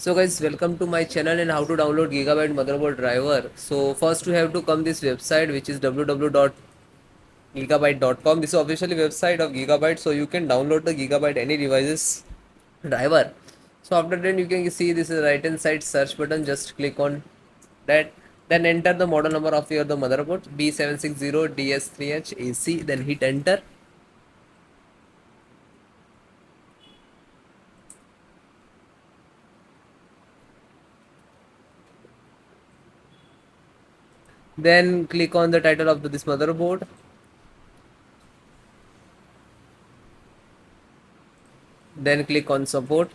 So guys, welcome to my channel and how to download Gigabyte motherboard driver. So first you have to come this website, which is www.gigabyte.com. This is officially website of Gigabyte, so you can download the Gigabyte any devices driver. So after that you can see this is right hand side search button. Just click on that. Then enter the model number of your the motherboard B760 DS3H AC. Then hit enter. Then click on the title of this motherboard. Then click on support.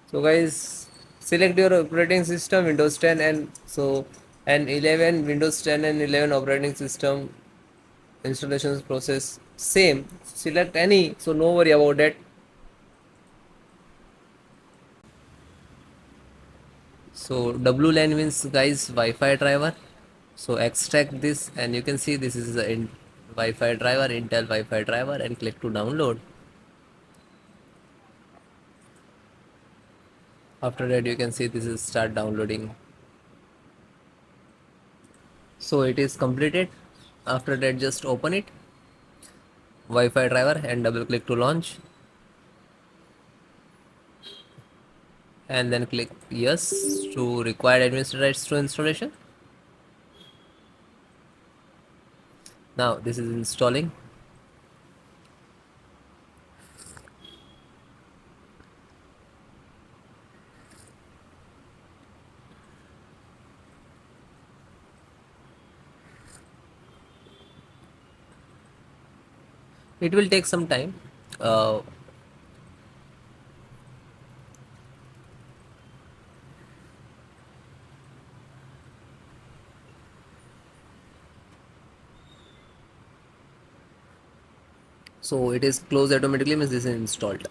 So guys, select your operating system Windows 10 and 11 Windows 10 and 11 operating system installations process same. Select any, so no worry about that. So WLAN means guys Wi-Fi driver. So extract this and you can see this is the Wi-Fi driver, Intel Wi-Fi driver, and click to download. After that you can see this is start downloading. So it is completed. After that just open it, Wi-Fi driver, and double click to launch, and then click yes to required administrator rights to installation. Now this is installing. It will take some time. uh, so it is closed automatically, means this is installed.